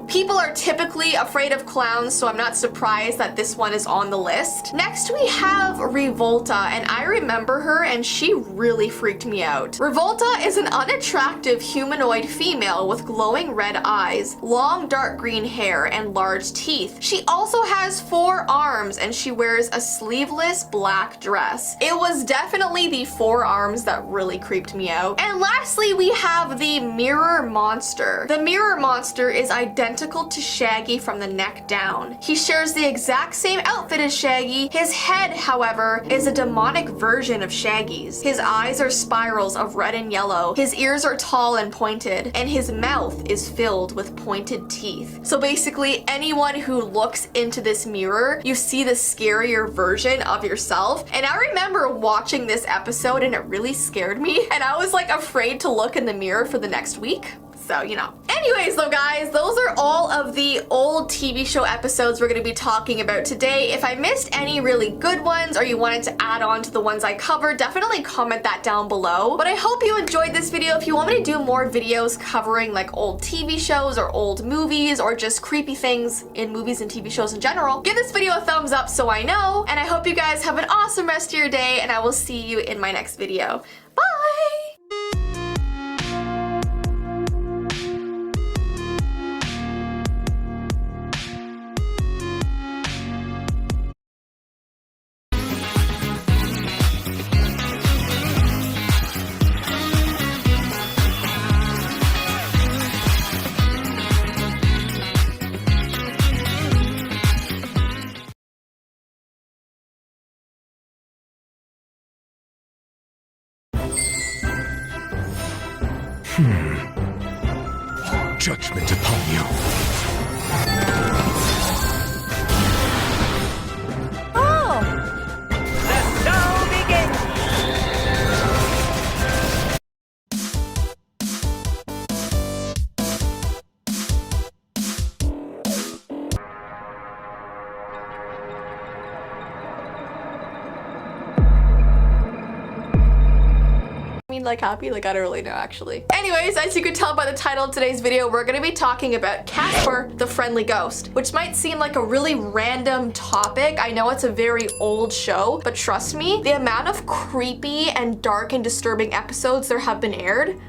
People are typically afraid of clowns, so I'm not surprised that this one is on the list. Next we have Revolta, and I remember her and she really freaked me out. Revolta is an unattractive humanoid female with glowing red eyes, long dark green hair, and large teeth. She also has 4 arms and she wears a sleeveless black dress. It was definitely the 4 arms that really creeped me out. And lastly, we have the Mirror Monster. The Mirror Monster is identical to Shaggy from the neck down. He shares the exact same outfit as Shaggy. His head, however, is a demonic version of Shaggy's. His eyes are spirals of red and yellow. His ears are tall and pointed, and his mouth is filled with pointed teeth. So basically, anyone who looks into this mirror, you see the scarier version of yourself. And I remember watching this episode and it really scared me, and I was like afraid to look in the mirror for the next week. So, you know. Anyways though guys, those are all of the old TV show episodes we're going to be talking about today. If I missed any really good ones or you wanted to add on to the ones I covered, definitely comment that down below. But I hope you enjoyed this video. If you want me to do more videos covering like old TV shows or old movies or just creepy things in movies and TV shows in general, give this video a thumbs up so I know. And I hope you guys have an awesome rest of your day, and I will see you in my next video. Bye! Judgment upon you. Like happy? Like I don't really know actually. Anyways, as you can tell by the title of today's video, we're gonna be talking about Casper the Friendly Ghost, which might seem like a really random topic. I know it's a very old show, but trust me, the amount of creepy and dark and disturbing episodes there have been aired,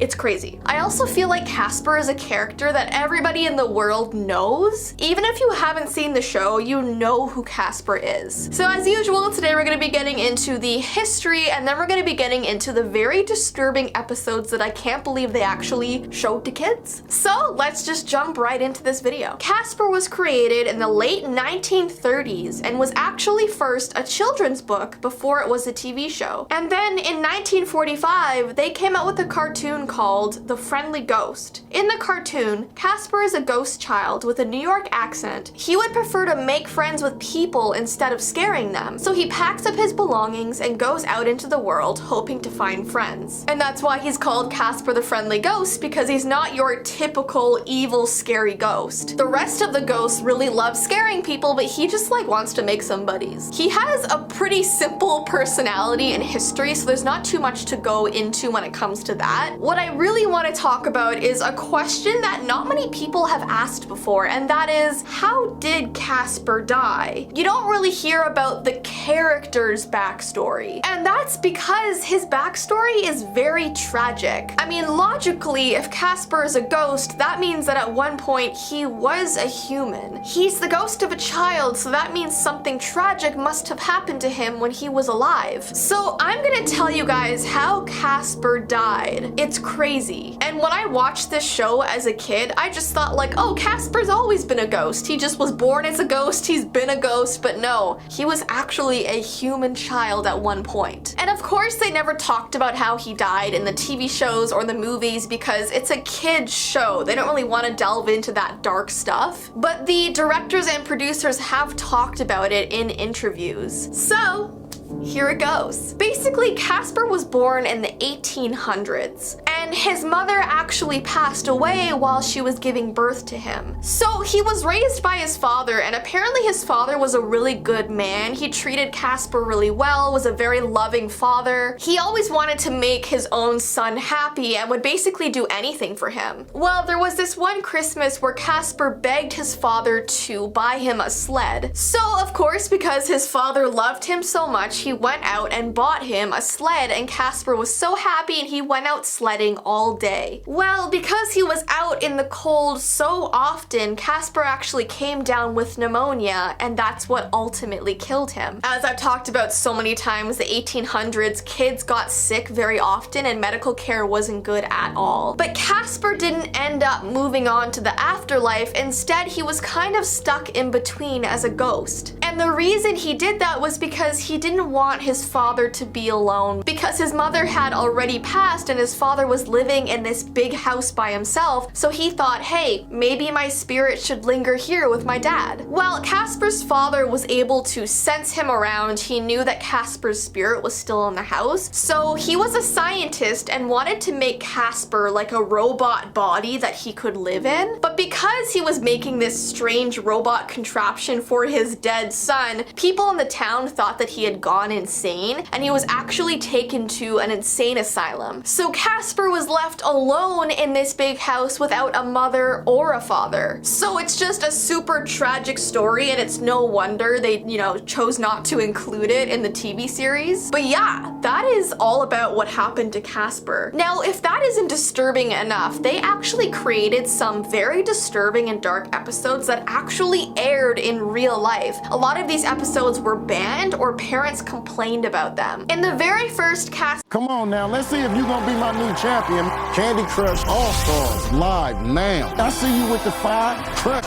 it's crazy. I also feel like Casper is a character that everybody in the world knows. Even if you haven't seen the show, you know who Casper is. So as usual, today we're gonna be getting into the history, and then we're gonna be getting into the very disturbing episodes that I can't believe they actually showed to kids. So let's just jump right into this video. Casper was created in the late 1930s and was actually first a children's book before it was a TV show. And then in 1945, they came out with a cartoon called The Friendly Ghost. In the cartoon, Casper is a ghost child with a New York accent. He would prefer to make friends with people instead of scaring them, so he packs up his belongings and goes out into the world hoping to find friends. And that's why he's called Casper the Friendly Ghost, because he's not your typical evil, scary ghost. The rest of the ghosts really love scaring people, but he just like wants to make some buddies. He has a pretty simple personality and history, so there's not too much to go into when it comes to that. What I really want to talk about is a question that not many people have asked before, and that is, how did Casper die? You don't really hear about the character's backstory, and that's because his backstory is very tragic. I mean, logically, if Casper is a ghost, that means that at one point he was a human. He's the ghost of a child, so that means something tragic must have happened to him when he was alive. So I'm gonna tell you guys how Casper died. It's crazy. And when I watched this show as a kid, I just thought like, oh, Casper's always been a ghost. He just was born as a ghost, he's been a ghost, but no, he was actually a human child at one point. And of course they never talked about how he died in the TV shows or the movies because it's a kid's show. They don't really want to delve into that dark stuff. But the directors and producers have talked about it in interviews. So here it goes. Basically, Casper was born in the 1800s. And and his mother actually passed away while she was giving birth to him. So he was raised by his father, and apparently his father was a really good man. He treated Casper really well, was a very loving father. He always wanted to make his own son happy and would basically do anything for him. Well, there was this one Christmas where Casper begged his father to buy him a sled. So of course, because his father loved him so much, he went out and bought him a sled, and Casper was so happy and he went out sledding all day. Well, because he was out in the cold so often, Casper actually came down with pneumonia, and that's what ultimately killed him. As I've talked about so many times, the 1800s, kids got sick very often and medical care wasn't good at all. But Casper didn't end up moving on to the afterlife. Instead, he was kind of stuck in between as a ghost. And the reason he did that was because he didn't want his father to be alone, because his mother had already passed and his father was living in this big house by himself. So he thought, hey, maybe my spirit should linger here with my dad. Well, Casper's father was able to sense him around. He knew that Casper's spirit was still in the house. So he was a scientist and wanted to make Casper like a robot body that he could live in. But because he was making this strange robot contraption for his dead son, people in the town thought that he had gone insane, and he was actually taken to an insane asylum. So Casper was left alone in this big house without a mother or a father. So it's just a super tragic story, and it's no wonder they, chose not to include it in the TV series. But yeah, that is all about what happened to Casper. Now, if that isn't disturbing enough, they actually created some very disturbing and dark episodes that actually aired in real life. A lot of these episodes were banned or parents complained about them. In the very first Come on now, let's see if you're gonna be my new champion. Candy Crush All-Stars, live now. I see you with the fire.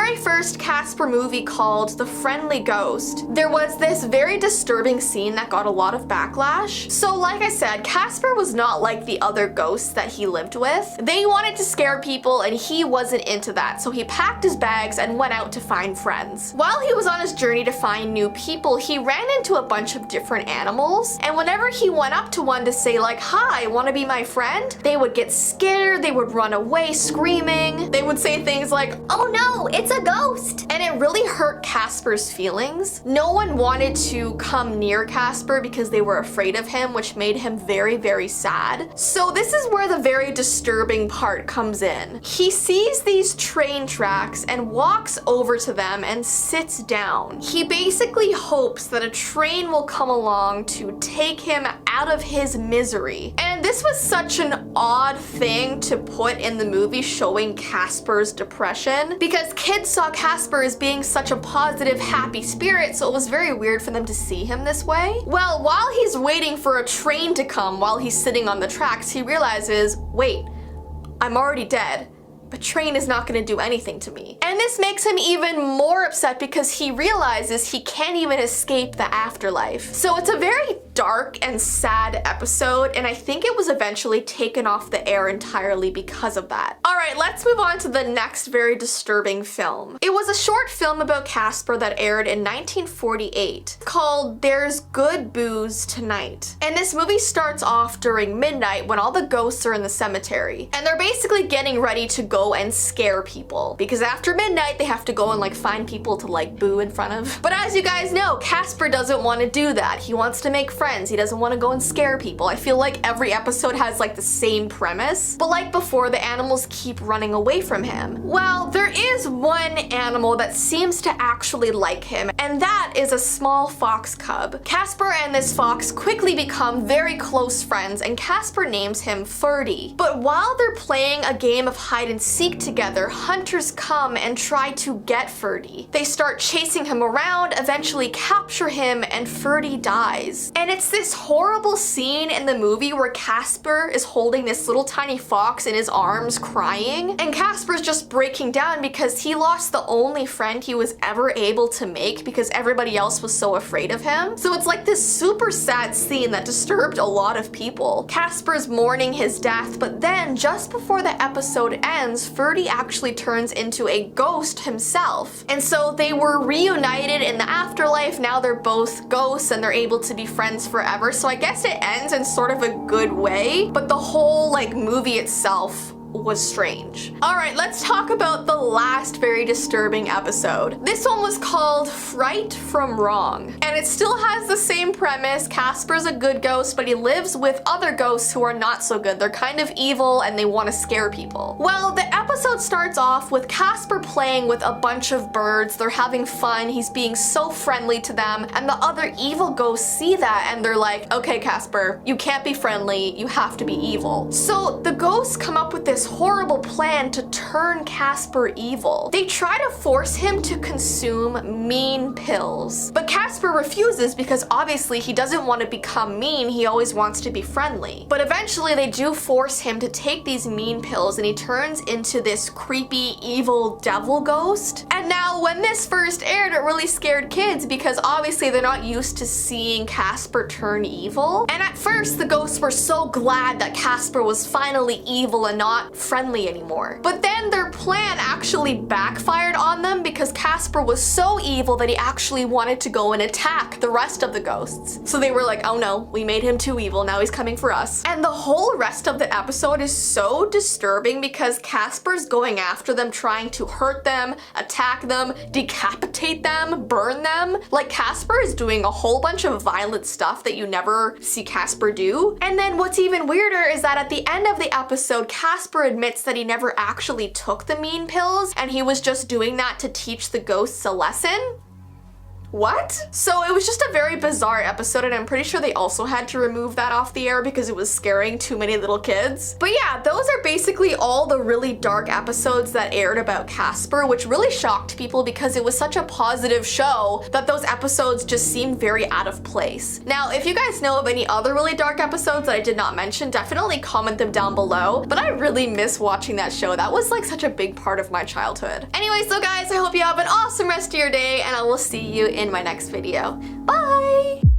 very first Casper movie called The Friendly Ghost, there was this very disturbing scene that got a lot of backlash. So like I said, Casper was not like the other ghosts that he lived with. They wanted to scare people and he wasn't into that, so he packed his bags and went out to find friends. While he was on his journey to find new people, he ran into a bunch of different animals, and whenever he went up to one to say like, "Hi, wanna be my friend?" they would get scared, they would run away screaming, they would say things like, "Oh no, it's a ghost!" And it really hurt Casper's feelings. No one wanted to come near Casper because they were afraid of him, which made him very, very sad. So this is where the very disturbing part comes in. He sees these train tracks and walks over to them and sits down. He basically hopes that a train will come along to take him out of his misery. And this was such an odd thing to put in the movie, showing Casper's depression, because kids saw Casper as being such a positive, happy spirit, so it was very weird for them to see him this way. Well, while he's waiting for a train to come while he's sitting on the tracks, he realizes, wait, I'm already dead. A train is not going to do anything to me. And this makes him even more upset because he realizes he can't even escape the afterlife. So it's a very dark and sad episode, and I think it was eventually taken off the air entirely because of that. Alright, let's move on to the next very disturbing film. It was a short film about Casper that aired in 1948 called There's Good Booze Tonight. And this movie starts off during midnight when all the ghosts are in the cemetery, and they're basically getting ready to go and scare people, because after midnight they have to go and like find people to like boo in front of. But as you guys know, Casper doesn't want to do that. He wants to make friends. He doesn't want to go and scare people. I feel like every episode has like the same premise, but like before, the animals keep running away from him. Well, there is one animal that seems to actually like him, and that is a small fox cub. Casper and this fox quickly become very close friends, and Casper names him Ferdy. But while they're playing a game of hide and seek together, hunters come and try to get Ferdy. They start chasing him around, eventually capture him, and Ferdy dies. And it's this horrible scene in the movie where Casper is holding this little tiny fox in his arms crying, and Casper's just breaking down because he lost the only friend he was ever able to make because everybody else was so afraid of him. So it's like this super sad scene that disturbed a lot of people. Casper's mourning his death, but then just before the episode ends, Ferdy actually turns into a ghost himself. And so they were reunited in the afterlife. Now they're both ghosts and they're able to be friends friends forever, so I guess it ends in sort of a good way, but the whole like movie itself was strange. All right, let's talk about the last very disturbing episode. This one was called Fright from Wrong, and it still has the same premise. Casper's a good ghost, but he lives with other ghosts who are not so good. They're kind of evil and they want to scare people. Well, the episode starts off with Casper playing with a bunch of birds. They're having fun. He's being so friendly to them, and the other evil ghosts see that and they're like, okay, Casper, you can't be friendly. You have to be evil. So the ghosts come up with this horrible plan to turn Casper evil. They try to force him to consume mean pills, but Casper refuses because obviously he doesn't want to become mean, he always wants to be friendly. But eventually they do force him to take these mean pills and he turns into this creepy evil devil ghost. And now when this first aired, it really scared kids because obviously they're not used to seeing Casper turn evil. And at first the ghosts were so glad that Casper was finally evil and not friendly anymore. But then their plan actually backfired on them because Casper was so evil that he actually wanted to go and attack the rest of the ghosts. So they were like, oh no, we made him too evil, now he's coming for us. And the whole rest of the episode is so disturbing because Casper's going after them, trying to hurt them, attack them, decapitate them, burn them. Like, Casper is doing a whole bunch of violent stuff that you never see Casper do. And then what's even weirder is that at the end of the episode, Casper admits that he never actually took the mean pills and he was just doing that to teach the ghosts a lesson. What? So it was just a very bizarre episode, and I'm pretty sure they also had to remove that off the air because it was scaring too many little kids. But yeah, those are basically all the really dark episodes that aired about Casper, which really shocked people because it was such a positive show that those episodes just seemed very out of place. Now, if you guys know of any other really dark episodes that I did not mention, definitely comment them down below. But I really miss watching that show. That was like such a big part of my childhood. Anyway, so guys, I hope you have an awesome rest of your day, and I will see you in my next video. Bye!